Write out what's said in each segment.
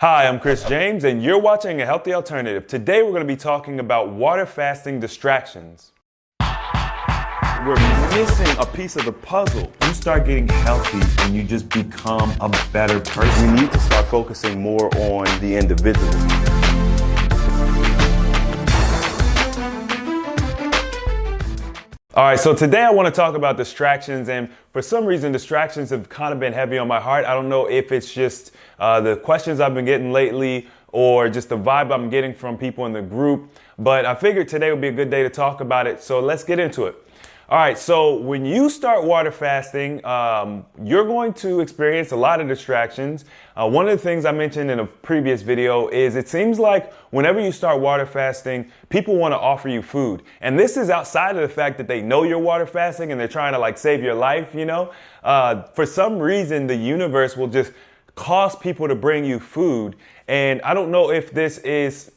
Hi, I'm Chris James, and you're watching A Healthy Alternative. Today we're going to be talking about water fasting distractions. We're missing a piece of the puzzle. You start getting healthy and you just become a better person. We need to start focusing more on the individual. All right, so today I want to talk about distractions, and for some reason distractions have kind of been heavy on my heart. I don't know if it's just the questions I've been getting lately or just the vibe I'm getting from people in the group, but I figured today would be a good day to talk about it, so let's get into it. All right, so when you start water fasting, you're going to experience a lot of distractions. One of the things I mentioned in a previous video is it seems like whenever you start water fasting, people want to offer you food. And this is outside of the fact that they know you're water fasting and they're trying to like save your life, you know. For some reason, the universe will just cause people to bring you food. And I don't know if this is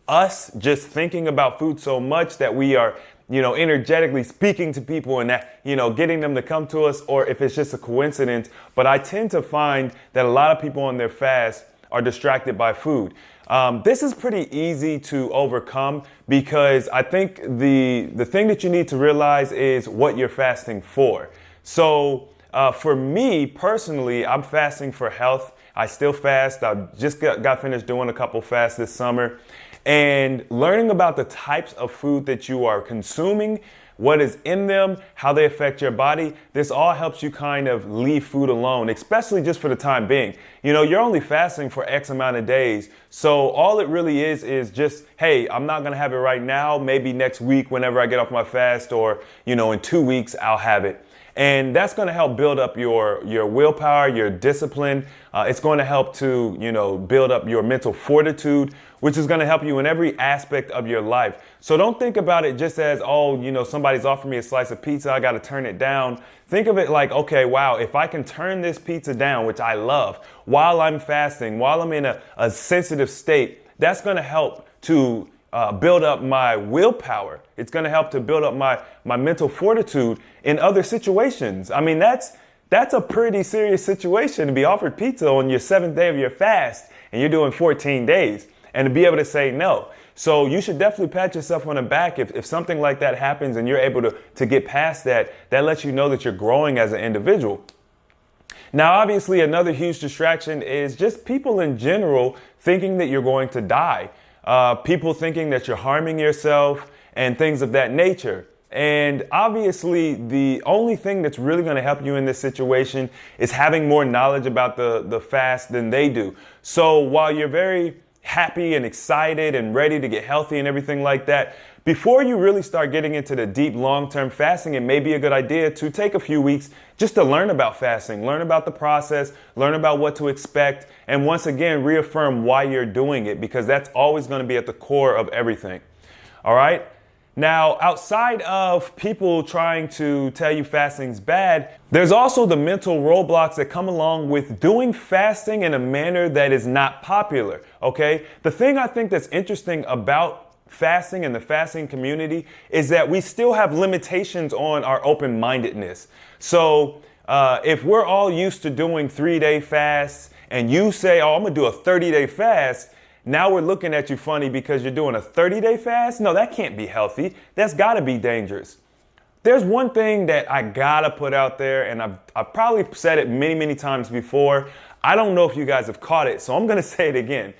us just thinking about food so much that we are energetically speaking to people and that, getting them to come to us, or if it's just a coincidence. But I tend to find that a lot of people on their fast are distracted by food. This is pretty easy to overcome because I think the thing that you need to realize is what you're fasting for. So for me personally, I'm fasting for health. I still fast. I just got finished doing a couple fasts this summer. And learning about the types of food that you are consuming, what is in them, how they affect your body, this all helps you kind of leave food alone, especially just for the time being. You're only fasting for X amount of days. So all it really is just, hey, I'm not going to have it right now. Maybe next week, whenever I get off my fast, or, in 2 weeks, I'll have it. And that's going to help build up your willpower, your discipline. It's going to help to, build up your mental fortitude, which is going to help you in every aspect of your life. So don't think about it just as, somebody's offering me a slice of pizza, I got to turn it down. Think of it like, okay, wow, if I can turn this pizza down, which I love, while I'm fasting, while I'm in a sensitive state, that's going to help to build up my willpower. It's going to help to build up my mental fortitude in other situations. I mean, that's a pretty serious situation to be offered pizza on your 7th day of your fast and you're doing 14 days and to be able to say no. So you should definitely pat yourself on the back if something like that happens and you're able to get past that. That lets you know that you're growing as an individual. Now, obviously, another huge distraction is just people in general thinking that you're going to die. People thinking that you're harming yourself and things of that nature. And obviously, the only thing that's really going to help you in this situation is having more knowledge about the fast than they do. So while you're very happy and excited and ready to get healthy and everything like that, before you really start getting into the deep long-term fasting, it may be a good idea to take a few weeks just to learn about fasting, learn about the process, learn about what to expect, and once again, reaffirm why you're doing it, because that's always going to be at the core of everything. All right? Now, outside of people trying to tell you fasting's bad, there's also the mental roadblocks that come along with doing fasting in a manner that is not popular, okay? The thing I think that's interesting about fasting and the fasting community is that we still have limitations on our open-mindedness. So if we're all used to doing 3-day fasts and you say, oh, I'm going to do a 30-day fast, now we're looking at you funny because you're doing a 30-day fast? No, that can't be healthy. That's got to be dangerous. There's one thing that I got to put out there, and I've probably said it many, many times before. I don't know if you guys have caught it, so I'm going to say it again.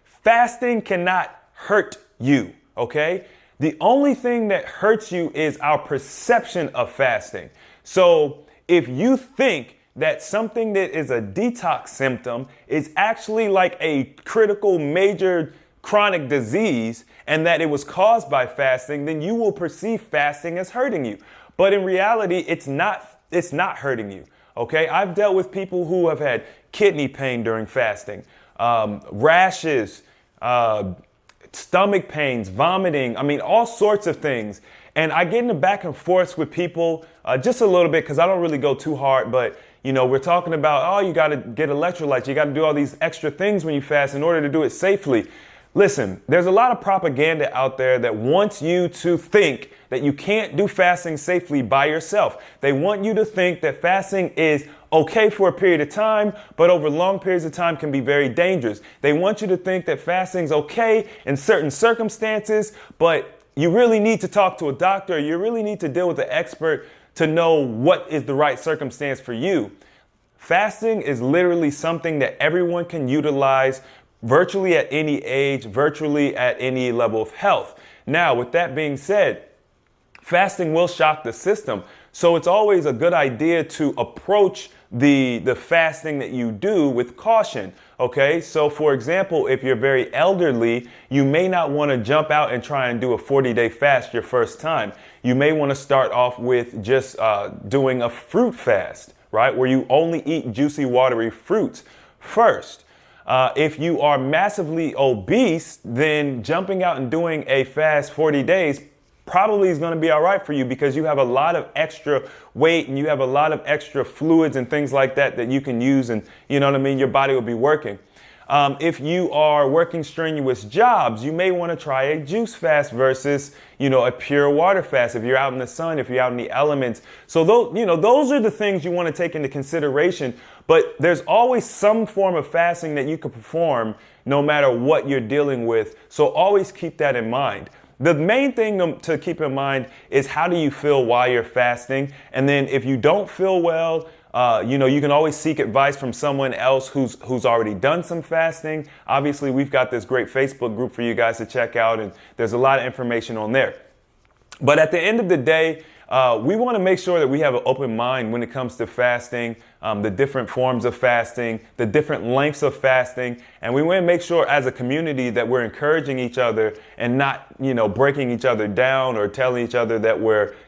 Fasting cannot hurt you, okay? The only thing that hurts you is our perception of fasting. So if you think that something that is a detox symptom is actually like a critical, major chronic disease and that it was caused by fasting, then you will perceive fasting as hurting you. But in reality, it's not hurting you, okay? I've dealt with people who have had kidney pain during fasting, rashes, stomach pains, vomiting, all sorts of things. And I get in the back and forth with people just a little bit because I don't really go too hard, but we're talking about, oh, you got to get electrolytes. You got to do all these extra things when you fast in order to do it safely. Listen, there's a lot of propaganda out there that wants you to think that you can't do fasting safely by yourself. They want you to think that fasting is okay for a period of time, but over long periods of time can be very dangerous. They want you to think that fasting's okay in certain circumstances, but you really need to talk to a doctor. You really need to deal with an expert to know what is the right circumstance for you. Fasting is literally something that everyone can utilize virtually at any age, virtually at any level of health. Now, with that being said, fasting will shock the system. So it's always a good idea to approach the fasting that you do with caution. Okay, so for example, if you're very elderly, you may not want to jump out and try and do a 40-day fast your first time. You may want to start off with just doing a fruit fast, right? Where you only eat juicy, watery fruits first. If you are massively obese, then jumping out and doing a fast 40 days probably is going to be all right for you, because you have a lot of extra weight and you have a lot of extra fluids and things like that that you can use, and you know what I mean, your body will be working. If you are working strenuous jobs, you may want to try a juice fast versus, a pure water fast. If you're out in the sun, if you're out in the elements. So those are the things you want to take into consideration. But there's always some form of fasting that you can perform no matter what you're dealing with. So always keep that in mind. The main thing to keep in mind is, how do you feel while you're fasting? And then if you don't feel well, you can always seek advice from someone else who's already done some fasting. Obviously, we've got this great Facebook group for you guys to check out, and there's a lot of information on there. But at the end of the day, we want to make sure that we have an open mind when it comes to fasting, the different forms of fasting, the different lengths of fasting. And we want to make sure as a community that we're encouraging each other and not, breaking each other down or telling each other that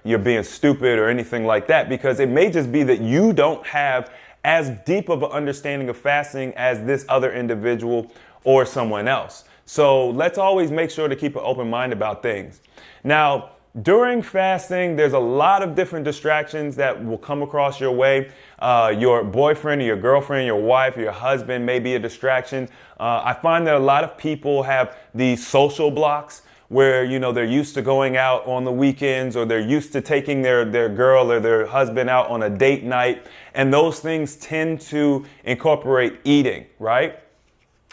you're being stupid or anything like that, because it may just be that you don't have as deep of an understanding of fasting as this other individual or someone else. So let's always make sure to keep an open mind about things. Now, during fasting, there's a lot of different distractions that will come across your way. Your boyfriend or your girlfriend, your wife, or your husband may be a distraction. I find that a lot of people have these social blocks where, they're used to going out on the weekends, or they're used to taking their girl or their husband out on a date night. And those things tend to incorporate eating, right?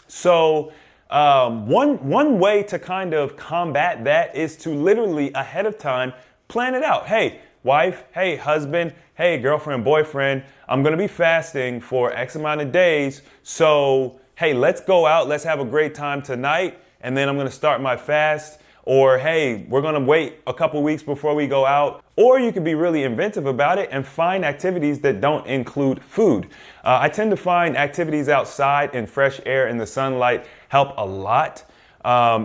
So one way to kind of combat that is to literally ahead of time plan it out. Hey, wife, hey, husband, hey, girlfriend, boyfriend, I'm going to be fasting for X amount of days. So, hey, let's go out. Let's have a great time tonight. And then I'm going to start my fast. Or, hey, we're going to wait a couple weeks before we go out. Or you could be really inventive about it and find activities that don't include food. I tend to find activities outside in fresh air in the sunlight help a lot.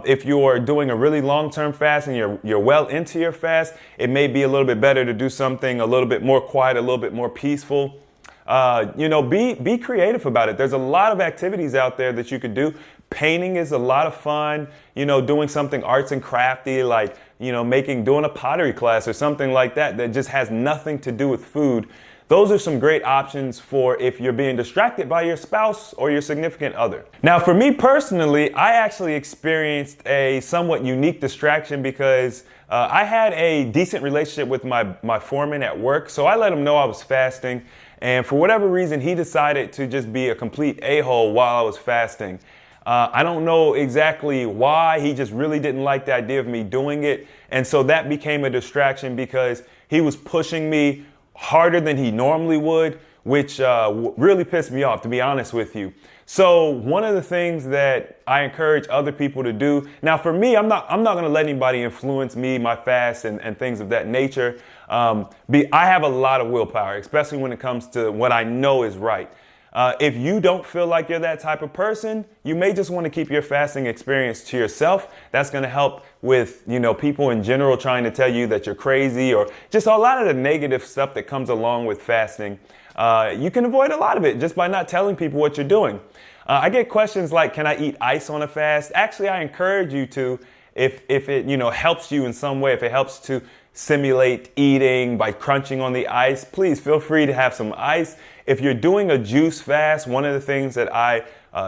If you're doing a really long-term fast and you're well into your fast, it may be a little bit better to do something a little bit more quiet, a little bit more peaceful. Be creative about it. There's a lot of activities out there that you could do. Painting is a lot of fun, doing something arts and crafty, like, doing a pottery class or something like that just has nothing to do with food. Those are some great options for if you're being distracted by your spouse or your significant other. Now, for me personally, I actually experienced a somewhat unique distraction because I had a decent relationship with my foreman at work. So I let him know I was fasting. And for whatever reason, he decided to just be a complete a-hole while I was fasting. I don't know exactly why. He just really didn't like the idea of me doing it. And so that became a distraction because he was pushing me harder than he normally would, which really pissed me off, to be honest with you. So one of the things that I encourage other people to do, now for me, I'm not going to let anybody influence me, my fast and things of that nature. I have a lot of willpower, especially when it comes to what I know is right. If you don't feel like you're that type of person, you may just want to keep your fasting experience to yourself. That's going to help with, people in general trying to tell you that you're crazy or just a lot of the negative stuff that comes along with fasting. You can avoid a lot of it just by not telling people what you're doing. I get questions like, can I eat ice on a fast? Actually, I encourage you to, if it, helps you in some way, if it helps to simulate eating by crunching on the ice, please feel free to have some ice. If you're doing a juice fast, one of the things that I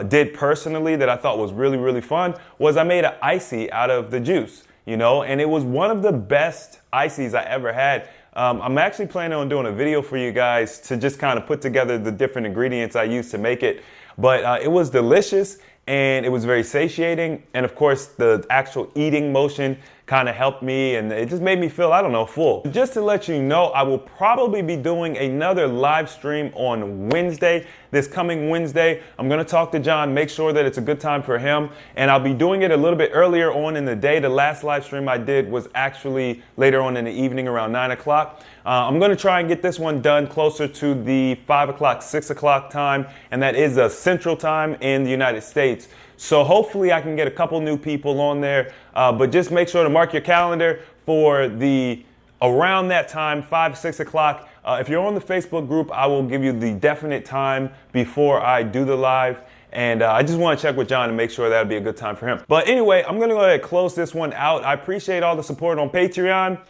did personally that I thought was really, really fun was I made an icy out of the juice, and it was one of the best ices I ever had. I'm actually planning on doing a video for you guys to just kind of put together the different ingredients I use to make it. But it was delicious and it was very satiating. And of course, the actual eating motion kind of helped me and it just made me feel, I don't know, full. Just to let you know, I will probably be doing another live stream on Wednesday, this coming Wednesday. I'm gonna talk to John, make sure that it's a good time for him. And I'll be doing it a little bit earlier on in the day. The last live stream I did was actually later on in the evening around 9 o'clock. I'm gonna try and get this one done closer to the 5 o'clock, 6 o'clock time. And that is a central time in the United States. So hopefully I can get a couple new people on there, but just make sure to mark your calendar for the around that time, 5, 6 o'clock. If you're on the Facebook group, I will give you the definite time before I do the live. And I just want to check with John and make sure that would be a good time for him. But anyway, I'm going to go ahead and close this one out. I appreciate all the support on Patreon.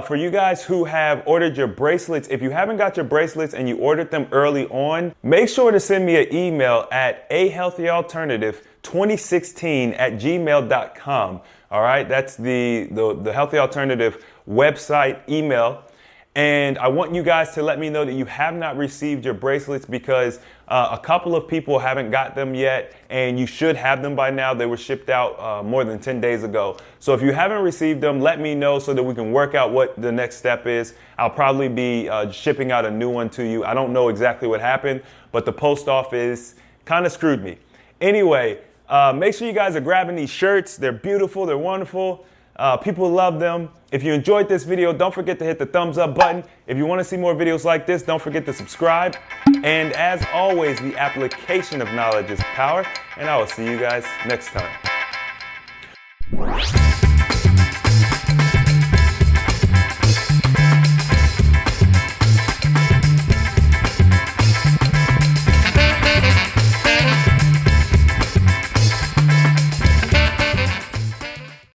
For you guys who have ordered your bracelets, if you haven't got your bracelets and you ordered them early on, make sure to send me an email at ahealthyalternative2016@gmail.com. All right, that's the Healthy Alternative website email. And I want you guys to let me know that you have not received your bracelets because a couple of people haven't got them yet, and you should have them by now. They were shipped out more than 10 days ago. So if you haven't received them, let me know so that we can work out what the next step is. I'll probably be shipping out a new one to you. I don't know exactly what happened, but the post office kind of screwed me. Anyway, make sure you guys are grabbing these shirts. They're beautiful. They're wonderful. People love them. If you enjoyed this video, don't forget to hit the thumbs up button. If you want to see more videos like this, don't forget to subscribe. And as always, the application of knowledge is power. And I will see you guys next time.